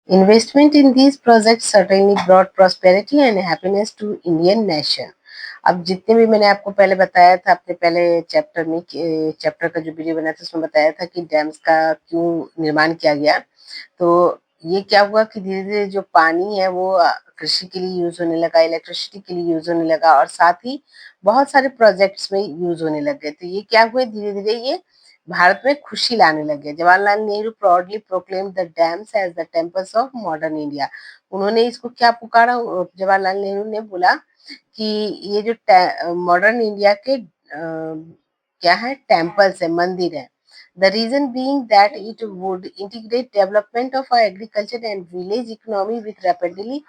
Investment in these projects certainly brought prosperity and happiness to Indian nation. अब जितने भी मैंने आपको पहले बताया था अपने पहले चैप्टर में चैप्टर का जो वीडियो बना था उसमें बताया था कि डैम्स का क्यों निर्माण किया गया। तो ये क्या हुआ कि धीरे-धीरे जो पानी है वो कृषि के लिए यूज़ होने लगा, इलेक्ट्रिसिटी के लिए यूज़ होने लगा और साथ ही बहुत सारे प्रोजेक्ट्स में यूज़ होने लग गए। तो ये क्या हुए धीरे-धीरे ये भारत में खुशी लाने लगे। Jawaharlal Nehru proudly proclaimed the dams as the temples of modern India. उन्होंने इसको क्या पुकारा जवाहरलाल नेहरू ने बोला कि ये जो मॉडर्न इंडिया के क्या है टेम्पल्स है, मंदिर है। The reason being that it would integrate development of our agriculture and village economy with rapidly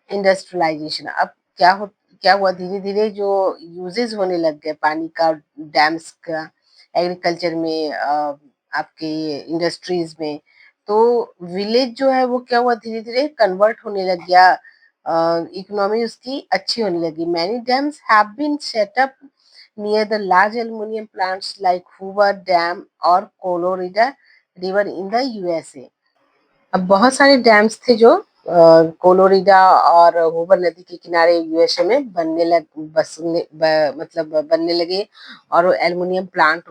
industrialization. अब क्या हुआ धीरे-धीरे जो यूजेस होने लग गए पानी का, डैम्स का, एग्रीकल्चर में आपके इंडस्ट्रीज में, तो विलेज जो है वो क्या हुआ धीरे-धीरे कन्वर्ट होने लग गया, इकोनॉमी उसकी अच्छी होने लगी। Many dams have been set up near the large aluminum plants like Hoover Dam or Colorado River in the USA. अब बहुत सारे डैम्स थे जो कोलोरिडा और हूवर नदी के किनारे यूएसए में बनने लगे और एल्युमिनियम प्लांट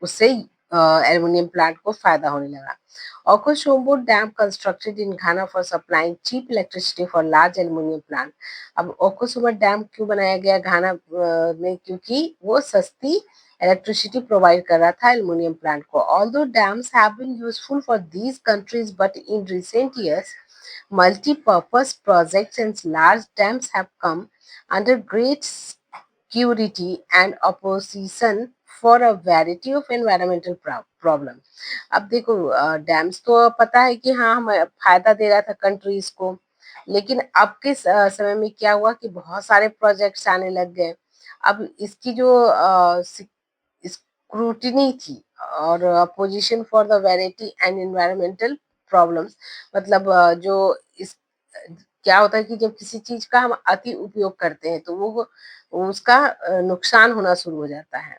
उससे एल्युमिनियम प्लांट को फायदा होने लगा। Akosombo dam constructed in Ghana for supplying cheap electricity for large aluminium plant. अब ओकोशोम्बो डैम क्यों बनाया गया घाना में, क्योंकि वो सस्ती इलेक्ट्रिसिटी प्रोवाइड कर रहा था एल्युमिनियम प्लांट को। Although dams have been useful for these countries but in recent years multi-purpose projects and large dams have come under great security and opposition for a variety of environmental problem. अब देखो dams तो पता है कि हाँ हमें फायदा दे रहा था कंट्रीज को, लेकिन अब के समय में क्या हुआ कि बहुत सारे प्रोजेक्ट्स आने लग गए। अब इसकी जो स्क्रूटिनी थी और opposition for the variety and environmental problems, मतलब जो इस क्या होता है कि जब किसी चीज का हम अति उपयोग करते हैं तो वो उसका नुकसान होना शुरू हो जाता है।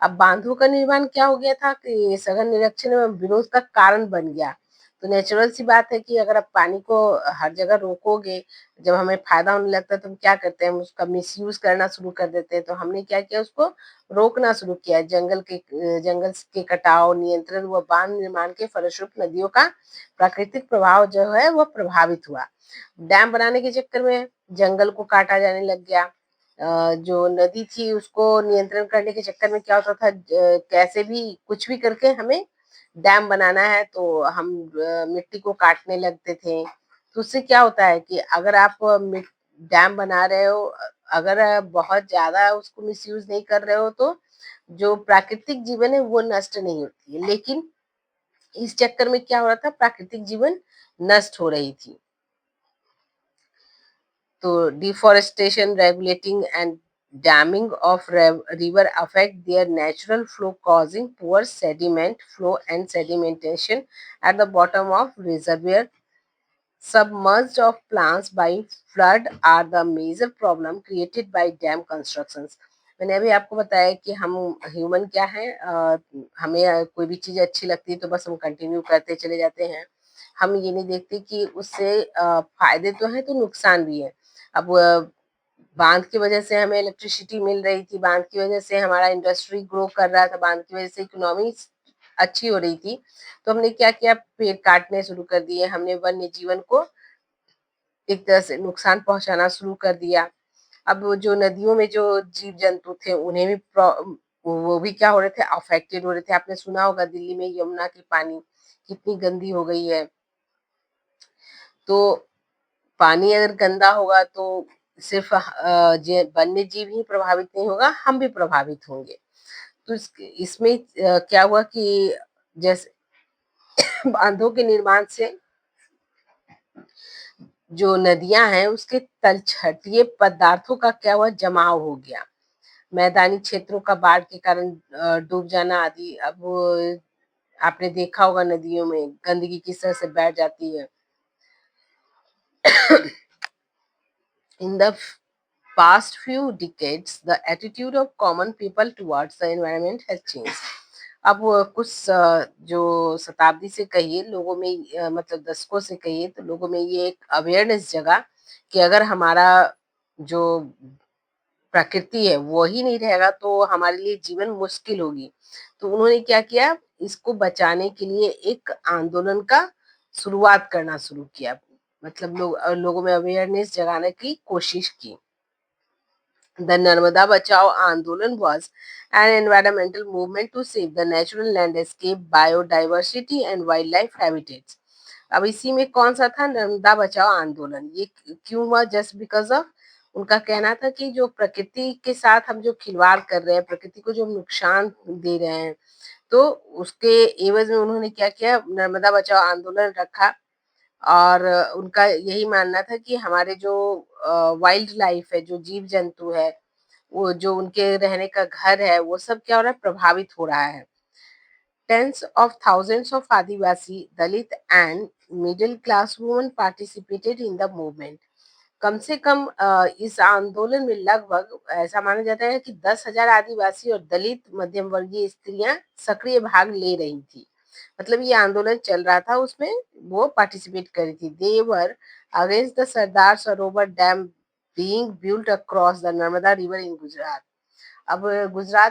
अब बांधों का निर्माण क्या हो गया था कि सघन निरीक्षण एवं विरोध का कारण बन गया। तो नेचुरल सी बात है कि अगर आप पानी को हर जगह रोकोगे, जब हमें फायदा होने लगता है तो हम क्या करते हैं, हम उसका मिसयूज करना शुरू कर देते हैं। तो हमने क्या किया, उसको रोकना शुरू किया। जंगल के कटाव, नियंत्रण व बांध निर्माण के फलस्वरूप नदियों का प्राकृतिक प्रभाव जो है वो प्रभावित हुआ। डैम बनाने के चक्कर में जंगल को काटा जाने लग गया। जो नदी थी उसको नियंत्रण करने के चक्कर में क्या होता था, कैसे भी कुछ भी करके हमें डैम बनाना है तो हम मिट्टी को काटने लगते थे। तो उससे क्या होता है कि अगर आप डैम बना रहे हो, अगर बहुत ज्यादा उसको मिसयूज नहीं कर रहे हो तो जो प्राकृतिक जीवन है वो नष्ट नहीं होती है। लेकिन इस चक्कर में क्या हो रहा था, प्राकृतिक जीवन नष्ट हो रही थी। तो deforestation, regulating and damming of river affect their natural flow, causing poor sediment flow and sedimentation at the bottom of reservoir. Submerged of plants by flood are the major problem created by dam constructions. मैंने अभी आपको बताया कि हम human क्या है, हमें कोई भी चीज अच्छी लगती है तो बस हम कंटिन्यू करते चले जाते हैं। हम ये नहीं देखते कि उससे फायदे तो हैं तो नुकसान भी है। अब बांध की वजह से हमें इलेक्ट्रिसिटी मिल रही थी, बांध की वजह से हमारा इंडस्ट्री ग्रो कर रहा था, बांध की वजह से इकोनॉमी अच्छी हो रही थी। तो हमने क्या किया, पेड़ काटने शुरू कर दिए, हमने वन्य जीवन को एक तरह से नुकसान पहुंचाना शुरू कर दिया। अब वो जो नदियों में जो जीव जंतु थे उन्हें भी वो भी क्या हो रहे थे, अफेक्टेड हो रहे थे। आपने सुना होगा दिल्ली में यमुना की पानी कितनी गंदी हो गई है। तो पानी अगर गंदा होगा तो सिर्फ वन्य जीव ही प्रभावित नहीं होगा, हम भी प्रभावित होंगे। तो इसमें क्या हुआ कि जैसे बांधों के निर्माण से जो नदियां हैं उसके तलछटीय पदार्थों का क्या हुआ, जमाव हो गया। मैदानी क्षेत्रों का बाढ़ के कारण डूब जाना आदि। अब आपने देखा होगा नदियों में गंदगी किस तरह से बैठ जाती है। In the past few decades, the attitude of common people towards the environment has changed. अब कुछ जो शताब्दी से कहिए लोगों में मतलब दशकों से कहिए तो लोगों में ये एक अवेयरनेस जगा कि अगर हमारा जो प्रकृति है वो ही नहीं रहेगा तो हमारे लिए जीवन मुश्किल होगी। तो उन्होंने क्या किया, इसको बचाने के लिए एक आंदोलन का शुरुआत करना शुरू किया। मतलब लोगों में अवेयरनेस जगाने की कोशिश की। The Narmada Bachao Andolan was an environmental movement to save the natural landscape, biodiversity and wildlife habitats. अब इसी में कौन सा था नर्मदा बचाओ आंदोलन? ये क्यों हुआ? जस्ट बिकॉज ऑफ उनका कहना था कि जो प्रकृति के साथ हम जो खिलवाड़ कर रहे हैं, प्रकृति को जो हम नुकसान दे रहे हैं, तो उसके एवज में उन्होंने क्या किया, नर्मदा बचाओ आंदोलन रखा। और उनका यही मानना था कि हमारे जो वाइल्ड लाइफ है, जो जीव जंतु है, वो जो उनके रहने का घर है, वो सब क्या हो रहा है, प्रभावित हो रहा है। Tens of thousands of Adivasi, Dalit and middle class women participated in the movement. कम से कम इस आंदोलन में लगभग ऐसा माना जाता है कि 10,000 आदिवासी और दलित मध्यम वर्गीय स्त्रियां सक्रिय भाग ले रही थी। मतलब ये आंदोलन चल रहा था, उसमें वो पार्टिसिपेट कर रही थी। दे were against the Sardar Sarovar dam being built across the Narmada river in Gujarat. अब गुजरात